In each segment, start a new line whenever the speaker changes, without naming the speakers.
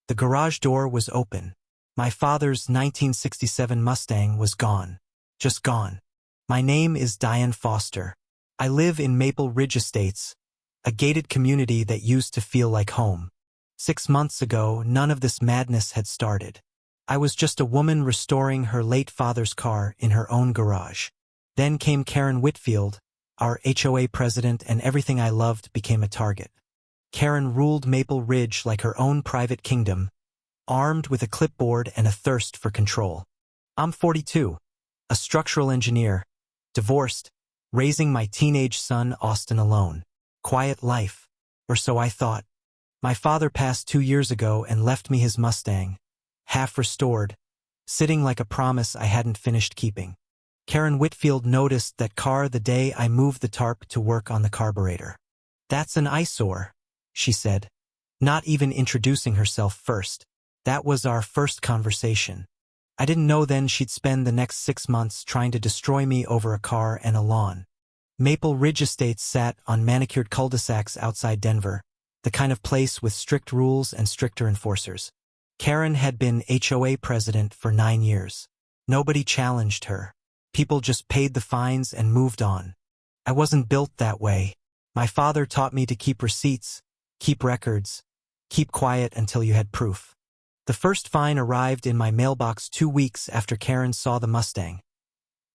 The garage door was open. My father's 1967 Mustang was gone. Just gone. My name is Diane Foster. I live in Maple Ridge Estates, a gated community that used to feel like home. 6 months ago, none of this madness had started. I was just a woman restoring her late father's car in her own garage. Then came Karen Whitfield, our HOA president, and everything I loved became a target. Karen ruled Maple Ridge like her own private kingdom, armed with a clipboard and a thirst for control. I'm 42, a structural engineer, divorced, raising my teenage son Austin alone. Quiet life, or so I thought. My father passed 2 years ago and left me his Mustang, half restored, sitting like a promise I hadn't finished keeping. Karen Whitfield noticed that car the day I moved the tarp to work on the carburetor. "That's an eyesore," she said, not even introducing herself first. That was our first conversation. I didn't know then she'd spend the next 6 months trying to destroy me over a car and a lawn. Maple Ridge Estates sat on manicured cul-de-sacs outside Denver, the kind of place with strict rules and stricter enforcers. Karen had been HOA president for 9 years. Nobody challenged her. People just paid the fines and moved on. I wasn't built that way. My father taught me to keep receipts, keep records, keep quiet until you had proof. The first fine arrived in my mailbox 2 weeks after Karen saw the Mustang.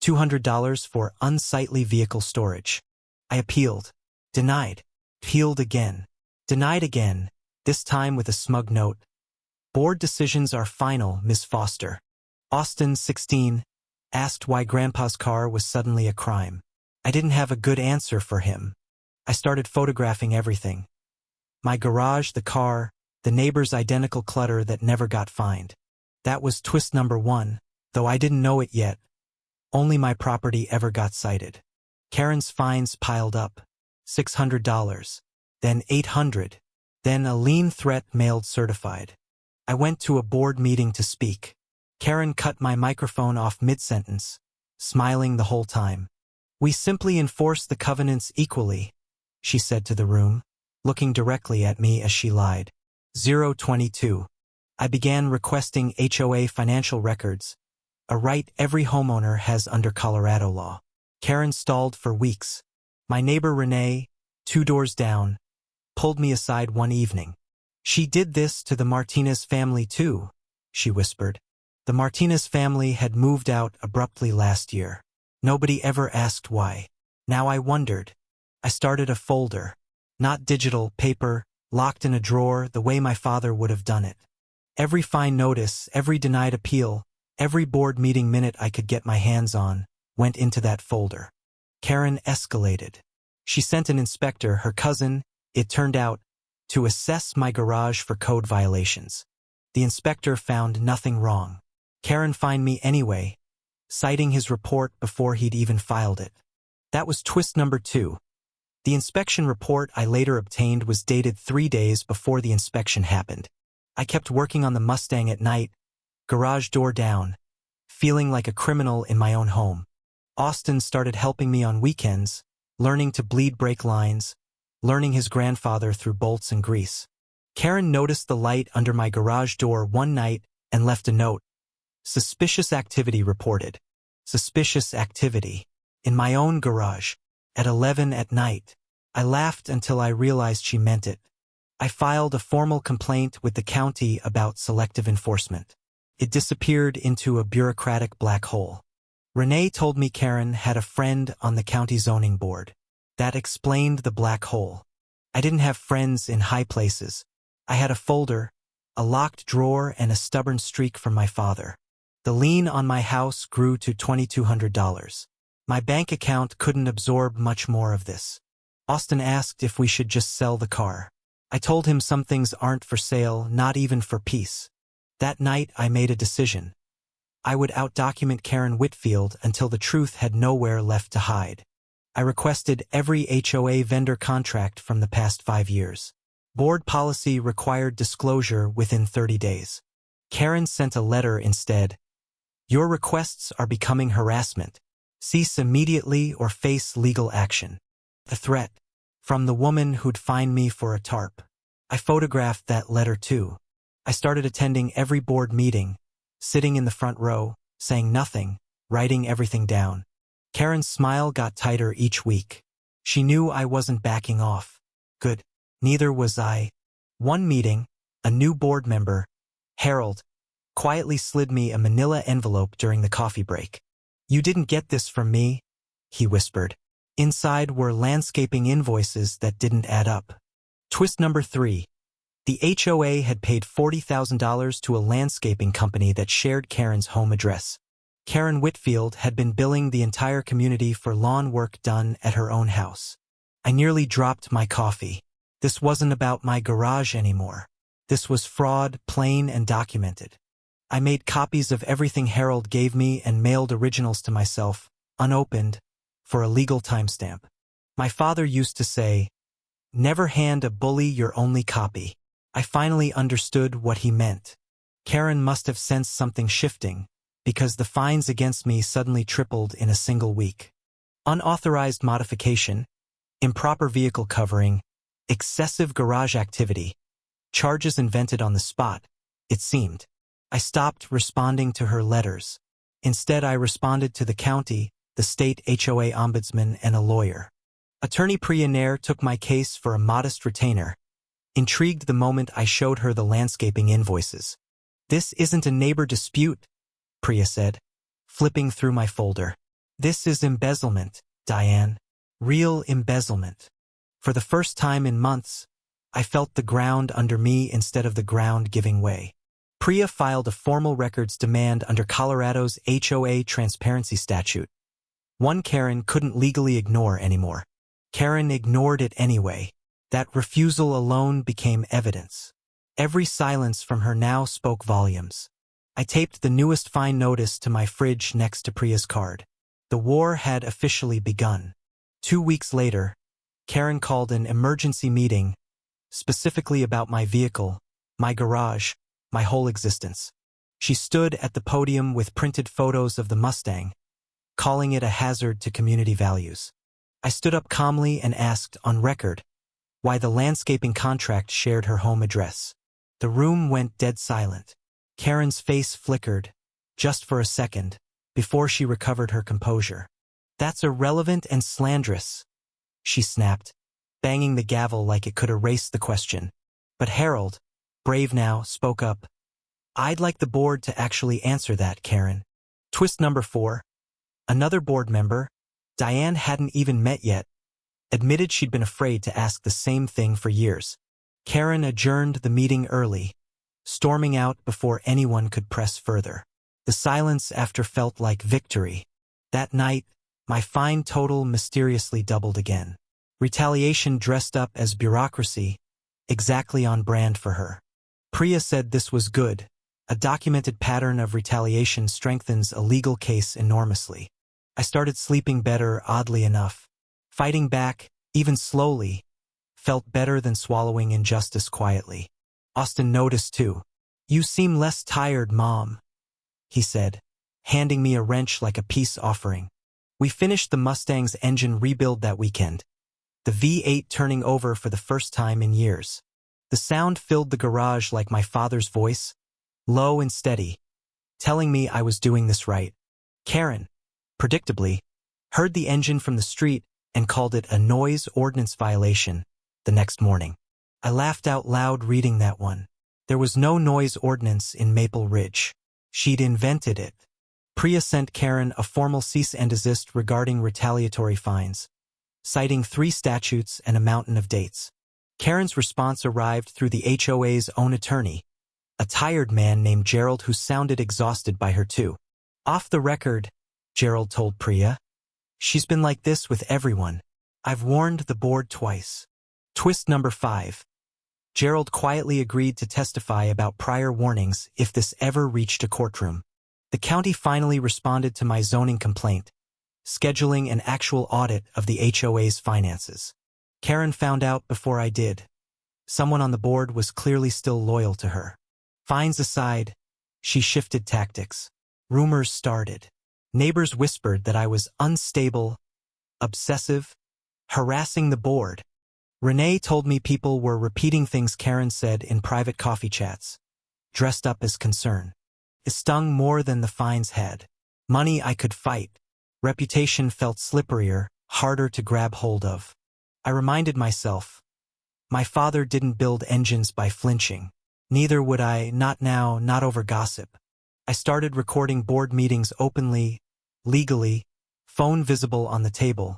$200 for unsightly vehicle storage. I appealed. Denied. Appealed again. Denied again, this time with a smug note. "Board decisions are final, Miss Foster." Austin, 16, asked why Grandpa's car was suddenly a crime. I didn't have a good answer for him. I started photographing everything. My garage, the car, the neighbor's identical clutter that never got fined. That was twist number 1, though I didn't know it yet. Only my property ever got cited. Karen's fines piled up. $600. Then $800. Then a lien threat mailed certified. I went to a board meeting to speak. Karen cut my microphone off mid-sentence, smiling the whole time. "We simply enforce the covenants equally," she said to the room, looking directly at me as she lied. 022. I began requesting HOA financial records, a right every homeowner has under Colorado law. Karen stalled for weeks. My neighbor Renee, 2 doors down, pulled me aside one evening. "She did this to the Martinez family too," she whispered. The Martinez family had moved out abruptly last year. Nobody ever asked why. Now I wondered. I started a folder. Not digital, paper, locked in a drawer the way my father would have done it. Every fine notice, every denied appeal, every board meeting minute I could get my hands on, went into that folder. Karen escalated. She sent an inspector, her cousin, it turned out, to assess my garage for code violations. The inspector found nothing wrong. Karen fined me anyway, citing his report before he'd even filed it. That was twist number 2. The inspection report I later obtained was dated 3 days before the inspection happened. I kept working on the Mustang at night, garage door down, feeling like a criminal in my own home. Austin started helping me on weekends, learning to bleed brake lines, learning his grandfather through bolts and grease. Karen noticed the light under my garage door one night and left a note. "Suspicious activity reported." Suspicious activity. In my own garage. At 11 at night. I laughed until I realized she meant it. I filed a formal complaint with the county about selective enforcement. It disappeared into a bureaucratic black hole. Renee told me Karen had a friend on the county zoning board. That explained the black hole. I didn't have friends in high places. I had a folder, a locked drawer, and a stubborn streak from my father. The lien on my house grew to $2,200. My bank account couldn't absorb much more of this. Austin asked if we should just sell the car. I told him some things aren't for sale, not even for peace. That night I made a decision. I would outdocument Karen Whitfield until the truth had nowhere left to hide. I requested every HOA vendor contract from the past 5 years. Board policy required disclosure within 30 days. Karen sent a letter instead. "Your requests are becoming harassment. Cease immediately or face legal action." A threat. From the woman who'd fine me for a tarp. I photographed that letter too. I started attending every board meeting, sitting in the front row, saying nothing, writing everything down. Karen's smile got tighter each week. She knew I wasn't backing off. Good. Neither was I. One meeting, a new board member, Harold, quietly slid me a manila envelope during the coffee break. "You didn't get this from me," he whispered. Inside were landscaping invoices that didn't add up. Twist number 3. The HOA had paid $40,000 to a landscaping company that shared Karen's home address. Karen Whitfield had been billing the entire community for lawn work done at her own house. I nearly dropped my coffee. This wasn't about my garage anymore. This was fraud, plain and documented. I made copies of everything Harold gave me and mailed originals to myself, unopened, for a legal timestamp. My father used to say, "Never hand a bully your only copy." I finally understood what he meant. Karen must have sensed something shifting, because the fines against me suddenly tripled in a single week. Unauthorized modification, improper vehicle covering, excessive garage activity, charges invented on the spot, it seemed. I stopped responding to her letters. Instead, I responded to the county, the state HOA ombudsman, and a lawyer. Attorney Priya Nair took my case for a modest retainer, intrigued the moment I showed her the landscaping invoices. "This isn't a neighbor dispute," Priya said, flipping through my folder. "This is embezzlement, Diane. Real embezzlement." For the first time in months, I felt the ground under me instead of the ground giving way. Priya filed a formal records demand under Colorado's HOA transparency statute. One Karen couldn't legally ignore anymore. Karen ignored it anyway. That refusal alone became evidence. Every silence from her now spoke volumes. I taped the newest fine notice to my fridge next to Priya's card. The war had officially begun. 2 weeks later, Karen called an emergency meeting, specifically about my vehicle, my garage, my whole existence. She stood at the podium with printed photos of the Mustang, calling it a hazard to community values. I stood up calmly and asked, on record, why the landscaping contract shared her home address. The room went dead silent. Karen's face flickered, just for a second, before she recovered her composure. "That's irrelevant and slanderous," she snapped, banging the gavel like it could erase the question. But Harold, brave now, spoke up. "I'd like the board to actually answer that, Karen." Twist number 4. Another board member, Diane hadn't even met yet, admitted she'd been afraid to ask the same thing for years. Karen adjourned the meeting early, storming out before anyone could press further. The silence after felt like victory. That night, my fine total mysteriously doubled again. Retaliation dressed up as bureaucracy, exactly on brand for her. Priya said this was good. A documented pattern of retaliation strengthens a legal case enormously. I started sleeping better, oddly enough. Fighting back, even slowly, felt better than swallowing injustice quietly. Austin noticed too. "You seem less tired, Mom," he said, handing me a wrench like a peace offering. We finished the Mustang's engine rebuild that weekend, the V8 turning over for the first time in years. The sound filled the garage like my father's voice, low and steady, telling me I was doing this right. Karen, predictably, heard the engine from the street and called it a noise ordinance violation the next morning. I laughed out loud reading that one. There was no noise ordinance in Maple Ridge. She'd invented it. Priya sent Karen a formal cease and desist regarding retaliatory fines, citing 3 statutes and a mountain of dates. Karen's response arrived through the HOA's own attorney, a tired man named Gerald who sounded exhausted by her too. "Off the record," Gerald told Priya, "she's been like this with everyone. I've warned the board twice." Twist number 5. Gerald quietly agreed to testify about prior warnings if this ever reached a courtroom. The county finally responded to my zoning complaint, scheduling an actual audit of the HOA's finances. Karen found out before I did. Someone on the board was clearly still loyal to her. Fines aside, she shifted tactics. Rumors started. Neighbors whispered that I was unstable, obsessive, harassing the board. Renee told me people were repeating things Karen said in private coffee chats. dressed up as concern. It stung more than the fines had. Money I could fight. Reputation felt slipperier, harder to grab hold of. I reminded myself, my father didn't build engines by flinching. Neither would I, not now, not over gossip. I started recording board meetings openly, legally, phone visible on the table,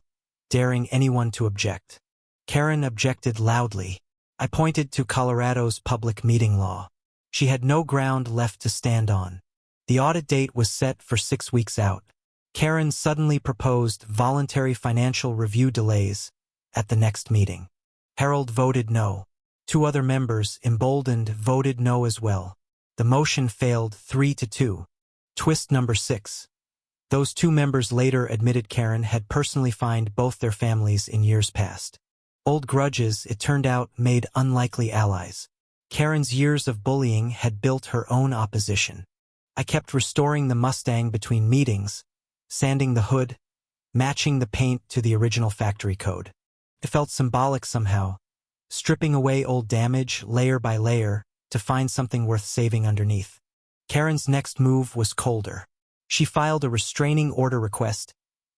daring anyone to object. Karen objected loudly. I pointed to Colorado's public meeting law. She had no ground left to stand on. The audit date was set for 6 weeks out. Karen suddenly proposed voluntary financial review delays at the next meeting. Harold voted no. 2 other members, emboldened, voted no as well. The motion failed 3-2. Twist number 6. Those 2 members later admitted Karen had personally fined both their families in years past. Old grudges, it turned out, made unlikely allies. Karen's years of bullying had built her own opposition. I kept restoring the Mustang between meetings, sanding the hood, matching the paint to the original factory code. It felt symbolic somehow, stripping away old damage layer by layer to find something worth saving underneath. Karen's next move was colder. She filed a restraining order request,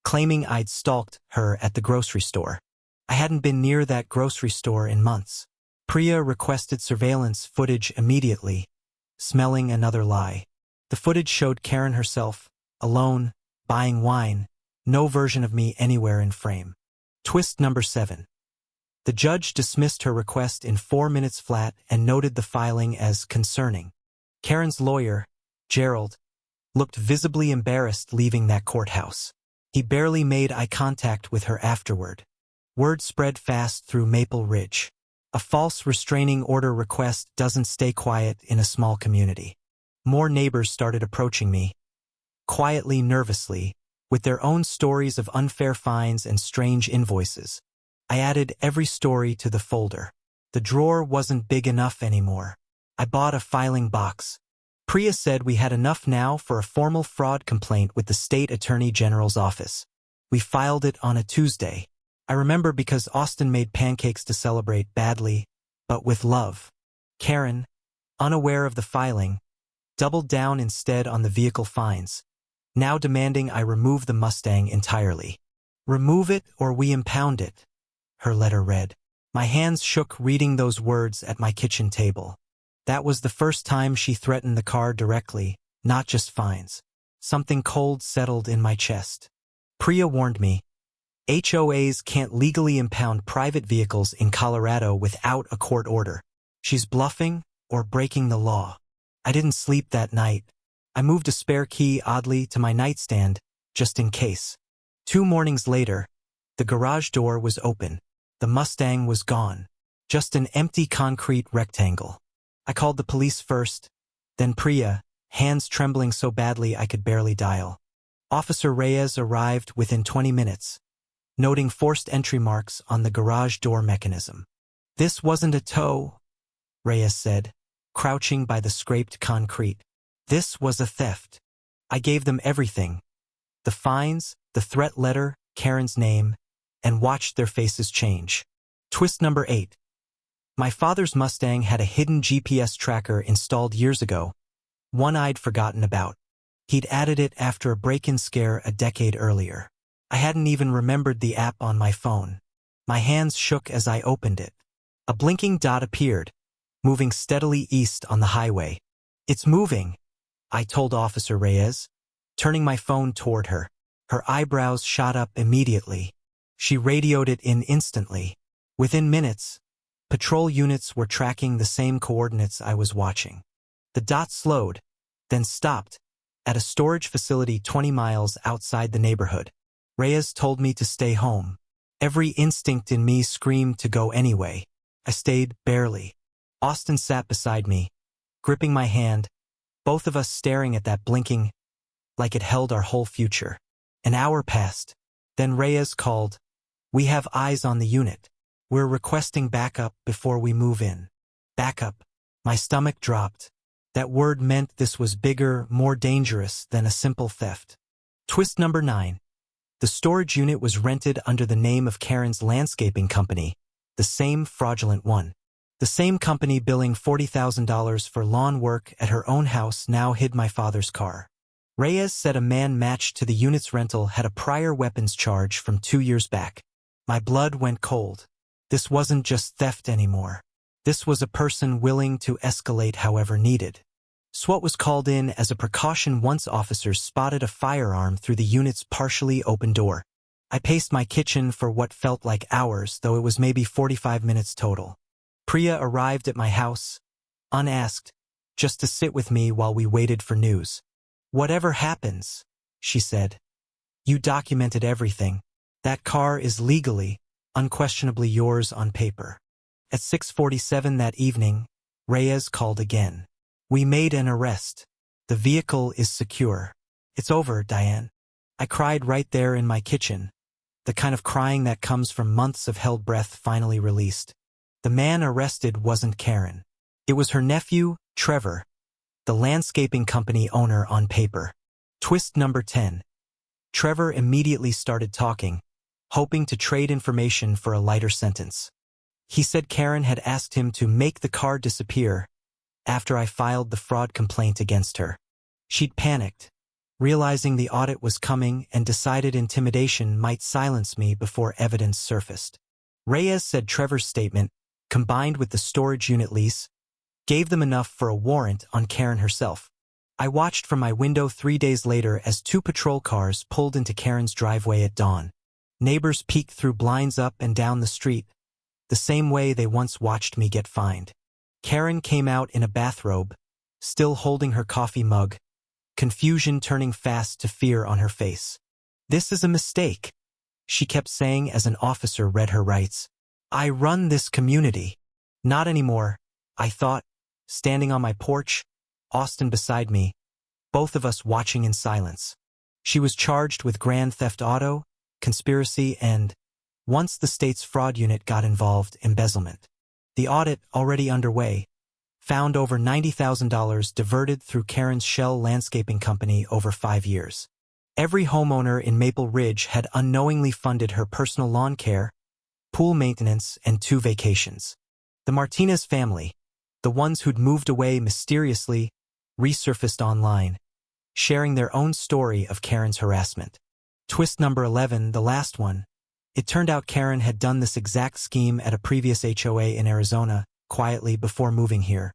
claiming I'd stalked her at the grocery store. I hadn't been near that grocery store in months. Priya requested surveillance footage immediately, smelling another lie. The footage showed Karen herself, alone, buying wine, no version of me anywhere in frame. Twist number 7. The judge dismissed her request in 4 minutes flat and noted the filing as concerning. Karen's lawyer, Gerald, looked visibly embarrassed leaving that courthouse. He barely made eye contact with her afterward. Word spread fast through Maple Ridge. A false restraining order request doesn't stay quiet in a small community. More neighbors started approaching me, quietly, nervously, with their own stories of unfair fines and strange invoices. I added every story to the folder. The drawer wasn't big enough anymore. I bought a filing box. Priya said we had enough now for a formal fraud complaint with the state attorney general's office. We filed it on a Tuesday. I remember because Austin made pancakes to celebrate, badly, but with love. Karen, unaware of the filing, doubled down instead on the vehicle fines, now demanding I remove the Mustang entirely. Remove it or we impound it, her letter read. My hands shook reading those words at my kitchen table. That was the first time she threatened the car directly, not just fines. Something cold settled in my chest. Priya warned me, HOAs can't legally impound private vehicles in Colorado without a court order. She's bluffing or breaking the law. I didn't sleep that night. I moved a spare key oddly to my nightstand, just in case. 2 mornings later, the garage door was open. The Mustang was gone. Just an empty concrete rectangle. I called the police first, then Priya, hands trembling so badly I could barely dial. Officer Reyes arrived within 20 minutes, noting forced entry marks on the garage door mechanism. This wasn't a tow, Reyes said, crouching by the scraped concrete. This was a theft. I gave them everything. The fines, the threat letter, Karen's name, and watched their faces change. Twist number 8. My father's Mustang had a hidden GPS tracker installed years ago, one I'd forgotten about. He'd added it after a break-in scare a decade earlier. I hadn't even remembered the app on my phone. My hands shook as I opened it. A blinking dot appeared, moving steadily east on the highway. It's moving, I told Officer Reyes, turning my phone toward her. Her eyebrows shot up immediately. She radioed it in instantly. Within minutes, patrol units were tracking the same coordinates I was watching. The dot slowed, then stopped, at a storage facility 20 miles outside the neighborhood. Reyes told me to stay home. Every instinct in me screamed to go anyway. I stayed, barely. Austin sat beside me, gripping my hand, both of us staring at that blinking, like it held our whole future. An hour passed. Then Reyes called. We have eyes on the unit. We're requesting backup before we move in. Backup. My stomach dropped. That word meant this was bigger, more dangerous than a simple theft. Twist number 9. The storage unit was rented under the name of Karen's landscaping company, the same fraudulent one. The same company billing $40,000 for lawn work at her own house now hid my father's car. Reyes said a man matched to the unit's rental had a prior weapons charge from 2 years back. My blood went cold. This wasn't just theft anymore. This was a person willing to escalate however needed. SWAT was called in as a precaution once officers spotted a firearm through the unit's partially open door. I paced my kitchen for what felt like hours, though it was maybe 45 minutes total. Priya arrived at my house, unasked, just to sit with me while we waited for news. "Whatever happens," she said, "you documented everything. That car is legally, unquestionably yours on paper." At 6:47 that evening, Reyes called again. "We made an arrest. The vehicle is secure." "It's over, Diane." I cried right there in my kitchen, the kind of crying that comes from months of held breath finally released. The man arrested wasn't Karen. It was her nephew, Trevor, the landscaping company owner on paper. Twist number 10. Trevor immediately started talking, hoping to trade information for a lighter sentence. He said Karen had asked him to make the car disappear after I filed the fraud complaint against her. She'd panicked, realizing the audit was coming, and decided intimidation might silence me before evidence surfaced. Reyes said Trevor's statement, combined with the storage unit lease, gave them enough for a warrant on Karen herself. I watched from my window 3 days later as 2 patrol cars pulled into Karen's driveway at dawn. Neighbors peeked through blinds up and down the street, the same way they once watched me get fined. Karen came out in a bathrobe, still holding her coffee mug, confusion turning fast to fear on her face. "This is a mistake," she kept saying as an officer read her rights. "I run this community." "Not anymore," I thought, standing on my porch, Austin beside me, both of us watching in silence. She was charged with grand theft auto, conspiracy, and, once the state's fraud unit got involved, embezzlement. The audit, already underway, found over $90,000 diverted through Karen's shell landscaping company over 5 years. Every homeowner in Maple Ridge had unknowingly funded her personal lawn care, pool maintenance, and 2 vacations. The Martinez family, the ones who'd moved away mysteriously, resurfaced online, sharing their own story of Karen's harassment. Twist number 11, the last one. It turned out Karen had done this exact scheme at a previous HOA in Arizona, quietly before moving here.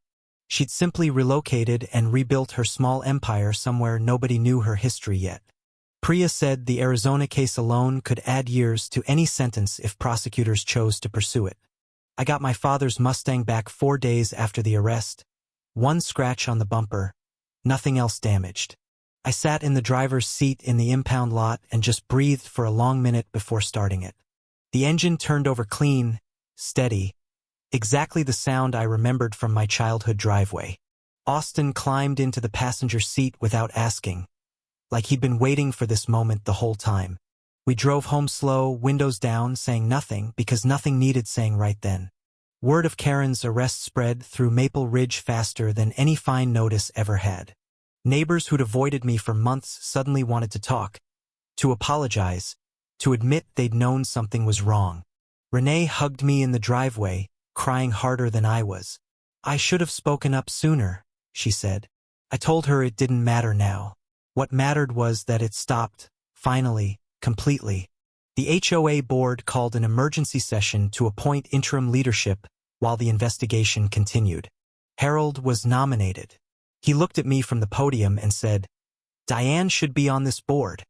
She'd simply relocated and rebuilt her small empire somewhere nobody knew her history yet. Priya said the Arizona case alone could add years to any sentence if prosecutors chose to pursue it. I got my father's Mustang back 4 days after the arrest. 1 scratch on the bumper, nothing else damaged. I sat in the driver's seat in the impound lot and just breathed for a long minute before starting it. The engine turned over clean, steady, exactly the sound I remembered from my childhood driveway. Austin climbed into the passenger seat without asking, like he'd been waiting for this moment the whole time. We drove home slow, windows down, saying nothing because nothing needed saying right then. Word of Karen's arrest spread through Maple Ridge faster than any fine notice ever had. Neighbors who'd avoided me for months suddenly wanted to talk, to apologize, to admit they'd known something was wrong. Renee hugged me in the driveway, crying harder than I was. "I should have spoken up sooner," she said. I told her it didn't matter now. What mattered was that it stopped, finally, completely. The HOA board called an emergency session to appoint interim leadership while the investigation continued. Harold was nominated. He looked at me from the podium and said, "Diane should be on this board."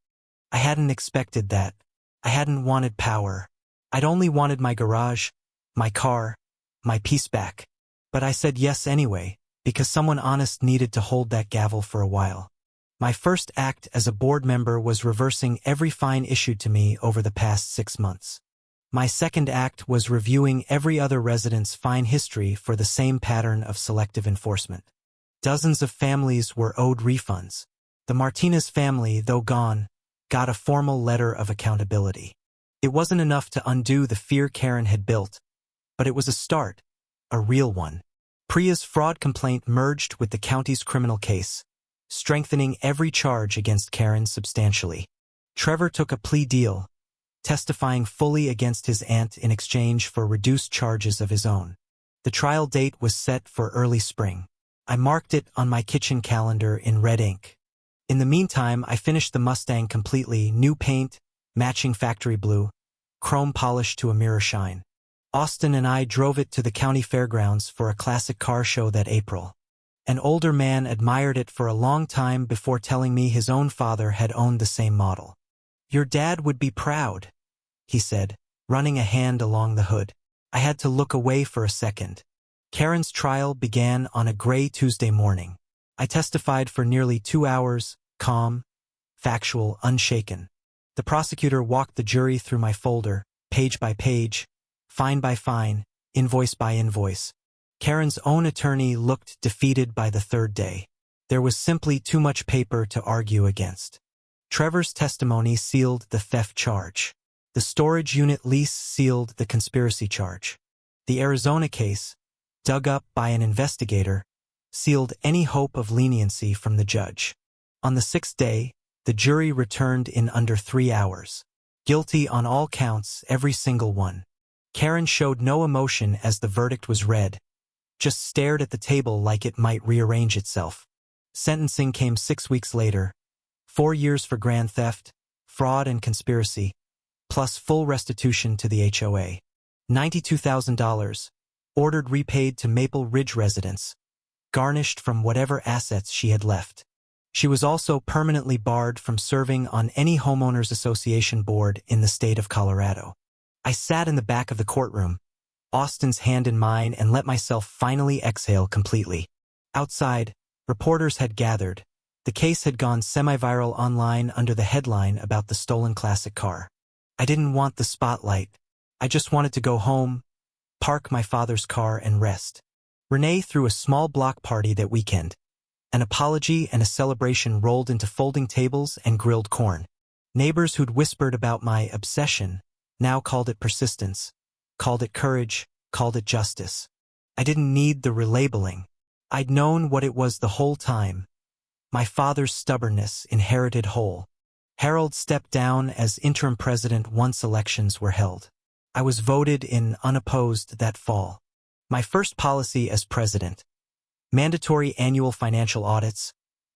I hadn't expected that. I hadn't wanted power. I'd only wanted my garage, my car, my peace back. But I said yes anyway, because someone honest needed to hold that gavel for a while. My first act as a board member was reversing every fine issued to me over the past 6 months. My second act was reviewing every other resident's fine history for the same pattern of selective enforcement. Dozens of families were owed refunds. The Martinez family, though gone, got a formal letter of accountability. It wasn't enough to undo the fear Karen had built, but it was a start, a real one. Priya's fraud complaint merged with the county's criminal case, strengthening every charge against Karen substantially. Trevor took a plea deal, testifying fully against his aunt in exchange for reduced charges of his own. The trial date was set for early spring. I marked it on my kitchen calendar in red ink. In the meantime, I finished the Mustang completely, new paint, matching factory blue, chrome polish to a mirror shine. Austin and I drove it to the county fairgrounds for a classic car show that April. An older man admired it for a long time before telling me his own father had owned the same model. "Your dad would be proud," he said, running a hand along the hood. I had to look away for a second. Karen's trial began on a gray Tuesday morning. I testified for nearly 2 hours, calm, factual, unshaken. The prosecutor walked the jury through my folder, page by page, fine by fine, invoice by invoice. Karen's own attorney looked defeated by the third day. There was simply too much paper to argue against. Trevor's testimony sealed the theft charge. The storage unit lease sealed the conspiracy charge. The Arizona case, dug up by an investigator, sealed any hope of leniency from the judge. On the 6th day, the jury returned in under 3 hours. Guilty on all counts, every single one. Karen showed no emotion as the verdict was read, just stared at the table like it might rearrange itself. Sentencing came 6 weeks later. 4 years for grand theft, fraud and conspiracy, plus full restitution to the HOA. $92,000, ordered repaid to Maple Ridge residents, garnished from whatever assets she had left. She was also permanently barred from serving on any homeowners association board in the state of Colorado. I sat in the back of the courtroom, Austin's hand in mine, and let myself finally exhale completely. Outside, reporters had gathered. The case had gone semi-viral online under the headline about the stolen classic car. I didn't want the spotlight. I just wanted to go home, park my father's car, and rest. Renee threw a small block party that weekend. An apology and a celebration rolled into folding tables and grilled corn. Neighbors who'd whispered about my obsession now called it persistence, called it courage, called it justice. I didn't need the relabeling. I'd known what it was the whole time. My father's stubbornness inherited whole. Harold stepped down as interim president once elections were held. I was voted in unopposed that fall. My first policy as president: mandatory annual financial audits,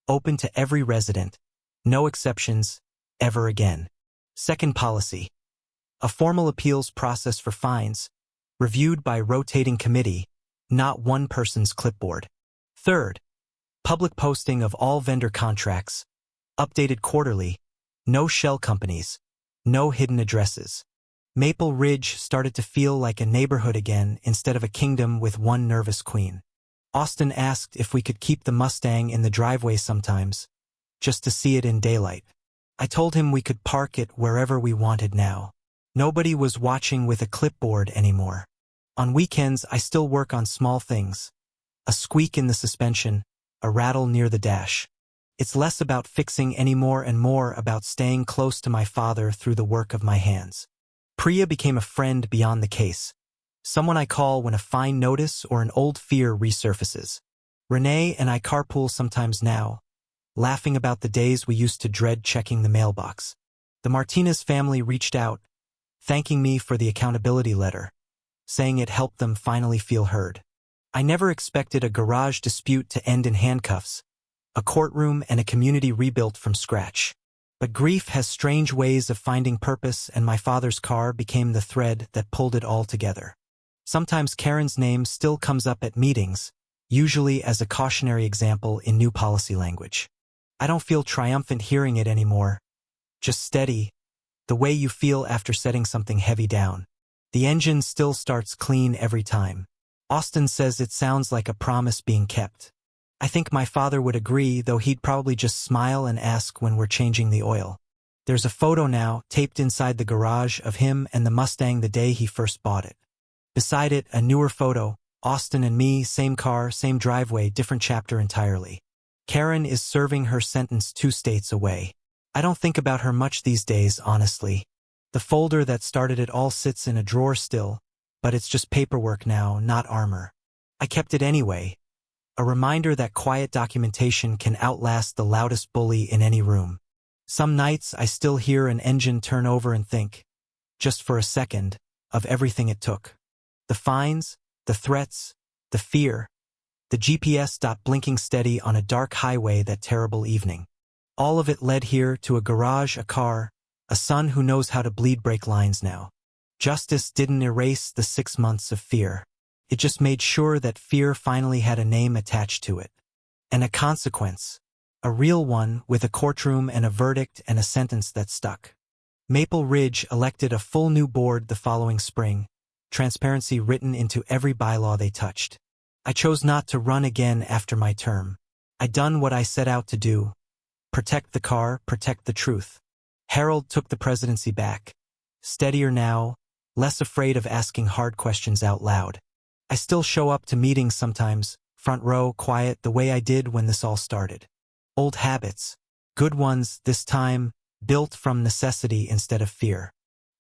open to every resident, no exceptions, ever again. Second policy: a formal appeals process for fines, reviewed by rotating committee, not one person's clipboard. Third, public posting of all vendor contracts, updated quarterly, no shell companies, no hidden addresses. Maple Ridge started to feel like a neighborhood again instead of a kingdom with one nervous queen. Austin asked if we could keep the Mustang in the driveway sometimes, just to see it in daylight. I told him we could park it wherever we wanted now. Nobody was watching with a clipboard anymore. On weekends, I still work on small things. A squeak in the suspension, a rattle near the dash. It's less about fixing and more about staying close to my father through the work of my hands. Priya became a friend beyond the case. Someone I call when a fine notice or an old fear resurfaces. Renee and I carpool sometimes now, laughing about the days we used to dread checking the mailbox. The Martinez family reached out, thanking me for the accountability letter, saying it helped them finally feel heard. I never expected a garage dispute to end in handcuffs, a courtroom, and a community rebuilt from scratch. But grief has strange ways of finding purpose, and my father's car became the thread that pulled it all together. Sometimes Karen's name still comes up at meetings, usually as a cautionary example in new policy language. I don't feel triumphant hearing it anymore, just steady, the way you feel after setting something heavy down. The engine still starts clean every time. Austin says it sounds like a promise being kept. I think my father would agree, though he'd probably just smile and ask when we're changing the oil. There's a photo now, taped inside the garage, of him and the Mustang the day he first bought it. Beside it, a newer photo, Austin and me, same car, same driveway, different chapter entirely. Karen is serving her sentence 2 states away. I don't think about her much these days, honestly. The folder that started it all sits in a drawer still, but it's just paperwork now, not armor. I kept it anyway. A reminder that quiet documentation can outlast the loudest bully in any room. Some nights I still hear an engine turn over and think, just for a second, of everything it took. The fines, The threats, the fear. The GPS stopped blinking steady on a dark highway that terrible evening. All of it led here to a garage, a car, a son who knows how to bleed brake lines now. Justice didn't erase the 6 months of fear. It just made sure that fear finally had a name attached to it. And a consequence. A real one, with a courtroom and a verdict and a sentence that stuck. Maple Ridge elected a full new board the following spring, transparency written into every bylaw they touched. I chose not to run again after my term. I'd done what I set out to do. Protect the car, protect the truth. Harold took the presidency back. Steadier now, less afraid of asking hard questions out loud. I still show up to meetings sometimes, front row, quiet, the way I did when this all started. Old habits. Good ones, this time, built from necessity instead of fear.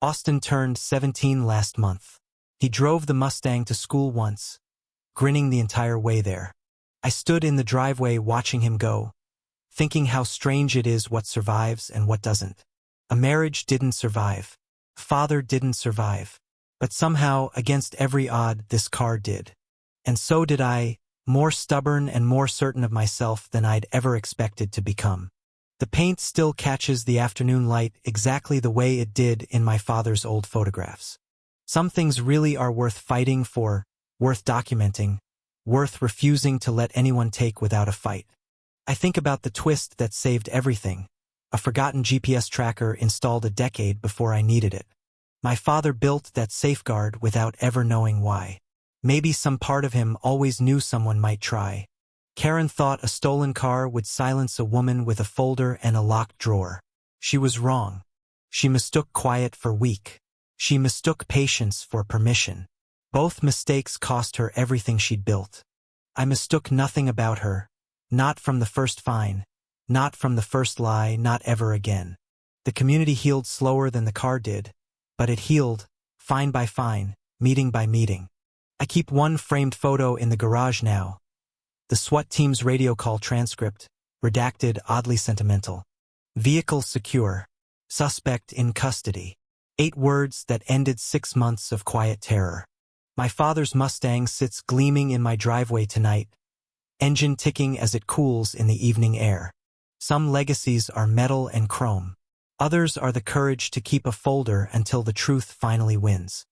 Austin turned 17 last month. He drove the Mustang to school once, grinning the entire way there. I stood in the driveway watching him go, thinking how strange it is what survives and what doesn't. A marriage didn't survive. Father didn't survive. But somehow, against every odd, this car did. And so did I, more stubborn and more certain of myself than I'd ever expected to become. The paint still catches the afternoon light exactly the way it did in my father's old photographs. Some things really are worth fighting for, worth documenting, worth refusing to let anyone take without a fight. I think about the twist that saved everything. A forgotten GPS tracker installed a decade before I needed it. My father built that safeguard without ever knowing why. Maybe some part of him always knew someone might try. Karen thought a stolen car would silence a woman with a folder and a locked drawer. She was wrong. She mistook quiet for weak. She mistook patience for permission. Both mistakes cost her everything she'd built. I mistook nothing about her. Not from the first fine. Not from the first lie, not ever again. The community healed slower than the car did, but it healed, fine by fine, meeting by meeting. I keep one framed photo in the garage now. The SWAT team's radio call transcript, redacted, oddly sentimental. Vehicle secure. Suspect in custody. 8 words that ended 6 months of quiet terror. My father's Mustang sits gleaming in my driveway tonight, engine ticking as it cools in the evening air. Some legacies are metal and chrome. Others are the courage to keep a folder until the truth finally wins.